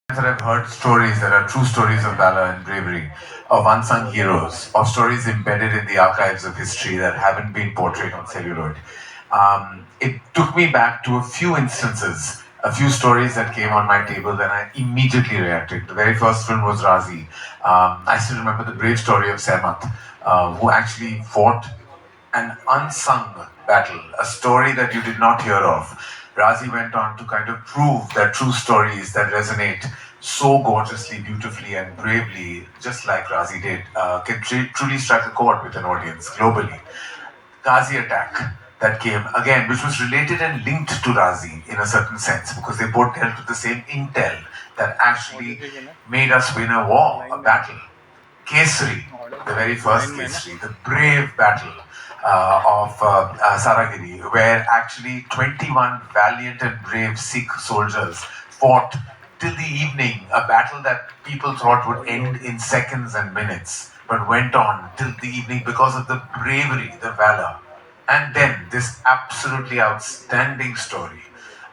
That I've heard stories that are true stories of valor and bravery, of unsung heroes, of stories embedded in the archives of history that haven't been portrayed on celluloid. It took me back to a few instances, a few stories that came on my table, and I immediately reacted. The very first film was Razi. I still remember the brave story of Sehmat, who actually fought an unsung battle, a story that you did not hear of. Razi went on to kind of prove that true stories that resonate so gorgeously, beautifully, and bravely, just like Razi did, can truly strike a chord with an audience globally. Ghazi attack that came again, which was related and linked to Razi in a certain sense, because they both dealt with the same intel that actually made us win a war, a battle. Kesari, the very first Kesari, the brave battle of Saragiri, where actually 21 valiant and brave Sikh soldiers fought till the evening, a battle that people thought would end in seconds and minutes, but went on till the evening because of the bravery, the valor. And then this absolutely outstanding story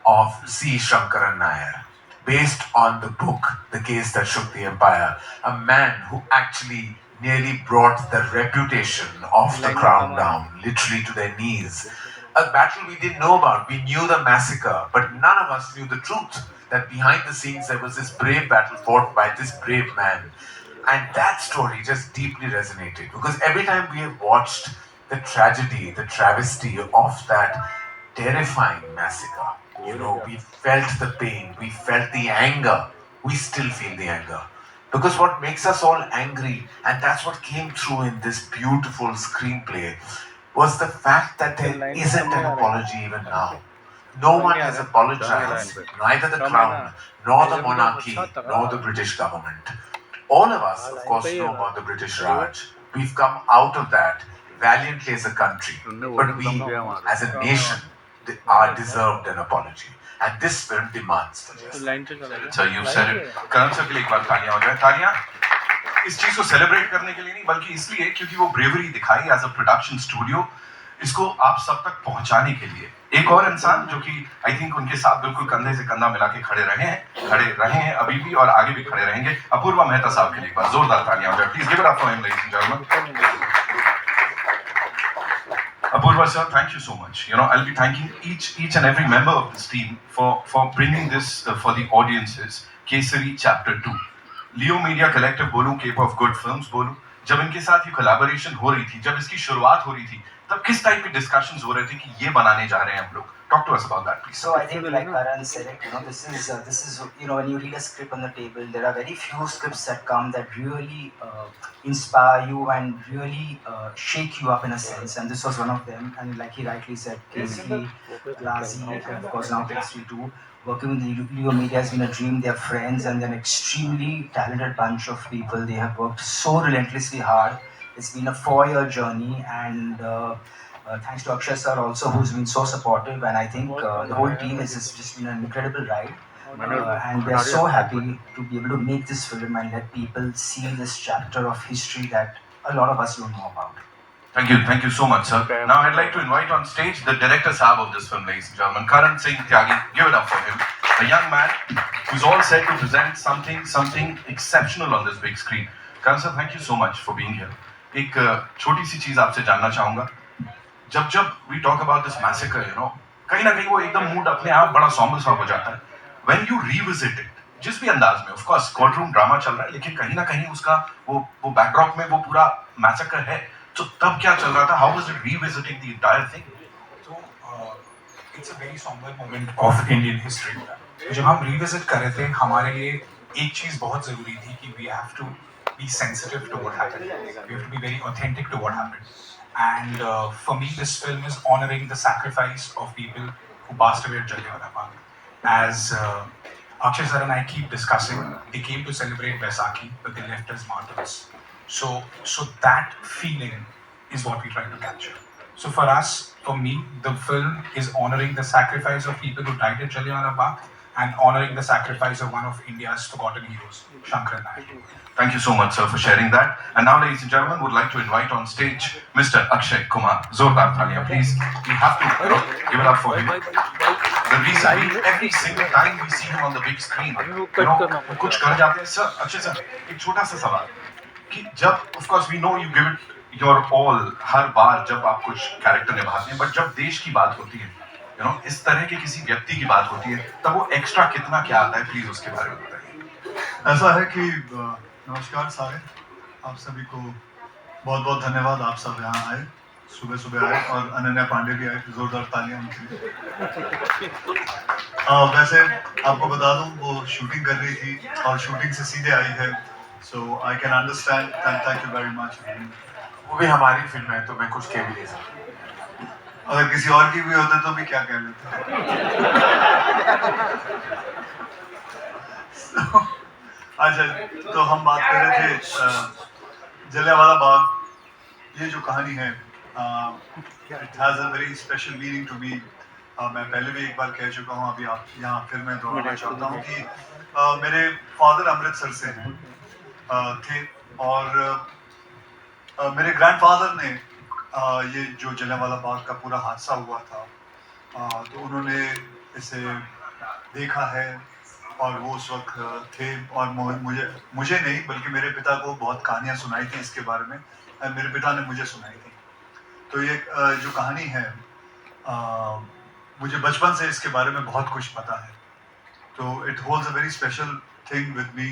of C. Shankaran Nair, based on the book The Case That Shook the Empire, a man who actually nearly brought the reputation of the crown down, literally to their knees. A battle we didn't know about. We knew the massacre, but none of us knew the truth, that behind the scenes there was this brave battle fought by this brave man. And that story just deeply resonated, because every time we have watched the tragedy, the travesty of that terrifying massacre, we felt the pain, we felt the anger, we still feel the anger. Because what makes us all angry, and that's what came through in this beautiful screenplay, was the fact that there isn't an apology even now. No one has apologized, neither the crown, nor the monarchy, nor the British government. All of us, of course, know about the British Raj. We've come out of that valiantly as a country, but we, as a nation, are deserved an apology. And this film demands for justice. So you said it. Karan sir के लिए एक बार तालियां हो जाए. तालियां इस चीज को सेलिब्रेट करने के लिए नहीं, बल्कि इसलिए क्योंकि वो ब्रेवरी दिखाई एज अ प्रोडक्शन स्टूडियो, इसको आप सब तक पहुंचाने के लिए. एक और इंसान जो कि आई थिंक उनके साथ बिल्कुल कंधे से कंधा मिला के खड़े रहे हैं अभी भी और आगे भी खड़े रहेंगे. अपूर्वा मेहता साहब के लिए एक बार जोरदार तालियां हो जाए. Please give it up for him, ladies and gentleman. Apurva sir, thank you so much. I'll be thanking each and every member of this team for bringing this for the audiences. Kesari Chapter 2. Leo Media Collective बोलूं, Cape of Good Films बोलूं, जब इनके साथ ये collaboration हो रही थी, जब इसकी शुरुआत हो रही थी, तब किस टाइप की discussions हो रहे थे कि ये बनाने जा रहे हैं हम लोग. Talk to us about that, please. So I think, like Karan said, this is when you read a script on the table, there are very few scripts that come that really inspire you and really shake you up in a sense. And this was one of them. And like he rightly said, Kesari, Razi, and of course now Kesari too. Working with Leo Media has been a dream. They are friends and they're an extremely talented bunch of people. They have worked so relentlessly hard. It's been a 4-year journey, and thanks to Akshay sir also, who's been so supportive, and I think the whole team has just been an incredible ride, and we are so happy to be able to make this film and let people see this chapter of history that a lot of us don't know about. Thank you so much, sir. Now I'd like to invite on stage the director sahab of this film, ladies and gentlemen, Karan Singh Tyagi. Give it up for him. A young man who's all set to present something exceptional on this big screen. Karan sir, thank you so much for being here. एक छोटी सी चीज आपसे जानना चाहूंगा. जब we talk about this massacre, कहीं ना कहीं वो एकदम मूड अपने आप बड़ा somber सा हो जाता है. When you revisit it, जिस भी अंदाज में, of course courtroom drama चल रहा है, लेकिन कहीं ना कहीं उसका वो backdrop में वो पूरा massacre है. तो तब क्या चल रहा था? How was it revisiting the entire thing? So it's a very somber moment of Indian history. जब हम revisit कर रहे थे, हमारे लिए एक चीज बहुत जरूरी थी कि we have to be sensitive to what happened. We have to be very authentic to what happened. And for me, this film is honoring the sacrifice of people who passed away at Jallianwala Bagh. As Akshay sir and I keep discussing, they came to celebrate Vaisakhi, but they left as martyrs. So that feeling is what we try to capture. So for us, for me, the film is honoring the sacrifice of people who died at Jallianwala Bagh and honoring the sacrifice of one of India's forgotten heroes, Shankaran Nair. Thank you so much, sir, for sharing that. And now, ladies and gentlemen, would like to invite on stage Mr. Akshay Kumar. Zordar Thalia, please. We have to give it up for him. The reason every single time we see him on the big screen, वो कुछ कर जाते हैं. Sir, Akshay sir, एक छोटा सा सवाल कि जब, of course we know you give it your all हर बार जब आप कुछ कैरेक्टर निभाते हैं, but जब देश की बात होती है, इस तरह के किसी व्यक्ति की बात होती है, तब वो एक्स्ट्रा कितना क्या आता है, प्लीज उसके बारे में बताइए. ऐसा है कि नमस्कार सारे, आप सभी को बहुत बहुत धन्यवाद. आप सब यहाँ आए, सुबह सुबह आए, और अनन्या पांडे भी आए. जोरदार तालियां उनके लिए. वैसे आपको बता दूं, वो शूटिंग कर रही थी और शूटिंग से सीधे आई है, so I can understand. Thank you very much. वो भी हमारी फिल्म है तो मैं कुछ कह भी नहीं सकता. अगर किसी और की भी होते तो भी क्या कह लेते. अच्छा, तो हम बात कर रहे थे जलियांवाला बाग. ये जो कहानी है, it has a very special meaning to me. मैं पहले भी एक बार कह चुका हूँ, अभी आप यहाँ फिर मैं दोहराना चाहता हूँ कि मेरे फादर अमृतसर से थे, और मेरे ग्रैंडफादर ने ये जो जलियांवाला बाग का पूरा हादसा हुआ था, तो उन्होंने इसे देखा है, और वो उस वक्त थे, और मुझे नहीं बल्कि मेरे पिता को बहुत कहानियाँ सुनाई थी इसके बारे में. मेरे पिता ने मुझे सुनाई थी. तो ये जो कहानी है, मुझे बचपन से इसके बारे में बहुत कुछ पता है. तो it holds a very special thing with me.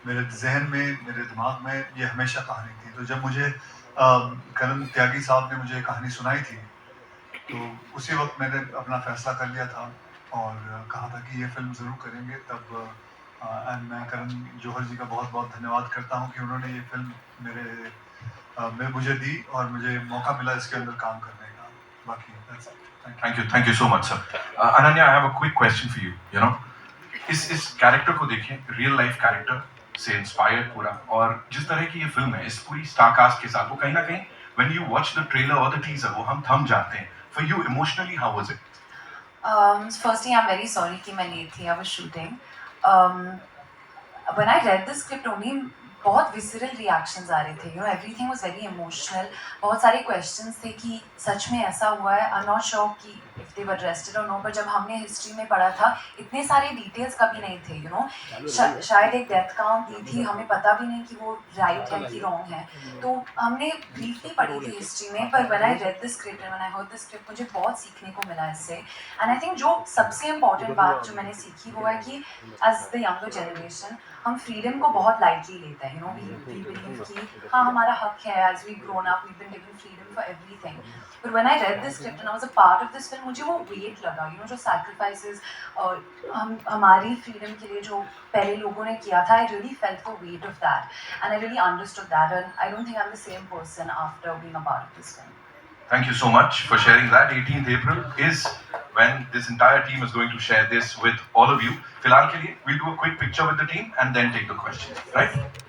मेरे जहन में, मेरे दिमाग में ये हमेशा कहानी थी. तो जब मुझे करण त्यागी साहब ने मुझे कहानी सुनाई थी, तो उसी वक्त मैंने अपना फैसला कर लिया था और कहा था कि ये फिल्म ज़रूर करेंगे. तब एंड मैं करण जौहर जी का बहुत बहुत धन्यवाद करता हूँ कि उन्होंने ये फिल्म में मुझे दी और मुझे मौका मिला इसके अंदर काम करने का. बाकी Thank you so much, sir. Ananya, I have a quick question for you. इस कैरेक्टर को देखें, रियल लाइफ कैरेक्टर से इंस्पायर्ड पूरा, और जिस तरह की ये फिल्म है, इस पूरी स्टार कास्ट के साथ, वो कहीं ना कहीं when you watch the trailer or the teaser, वो हम थम जाते हैं. For you, emotionally, how was it? Firstly, I'm very sorry कि मैं late थी. I was shooting. When I read the script only, बहुत विसरल रिएक्शंस आ रहे थे. Everything was very emotional. बहुत सारे क्वेश्चंस थे कि सच में ऐसा हुआ है. आई एम नॉट श्योर कि इफ दे वर अरेस्टेड और नो, पर जब हमने हिस्ट्री में पढ़ा था, इतने सारे डिटेल्स कभी नहीं थे. शायद एक डेथ काउंट दी थी, हमें पता भी नहीं कि वो राइट है कि रॉन्ग है. तो हमने ब्रीफली पढ़ी थी हिस्ट्री में, पर when I read the script and when I heard the script, मुझे बहुत सीखने को मिला इससे. एंड आई थिंक जो सबसे इम्पॉर्टेंट बात जो मैंने सीखी वो है कि एज द यंगर जनरेशन हम फ्रीडम को बहुत लाइटली लेते हैं. वी बिलीव कि हाँ, हमारा हक है. As we grown up, we been given freedom for everything. But when I read this script and I was a part of this film, मुझे वो वेट लगा. जो सैक्रिफाइसेस हमारी फ्रीडम के लिए जो पहले लोगों ने किया था, I really felt the weight of that and I really understood that. And I don't think I am the same person after being a part of this film. Thank you so much for sharing that. 18th April is when this entire team is going to share this with all of you. फिलहाल के लिए we'll do a quick picture with the team and then take the questions, right?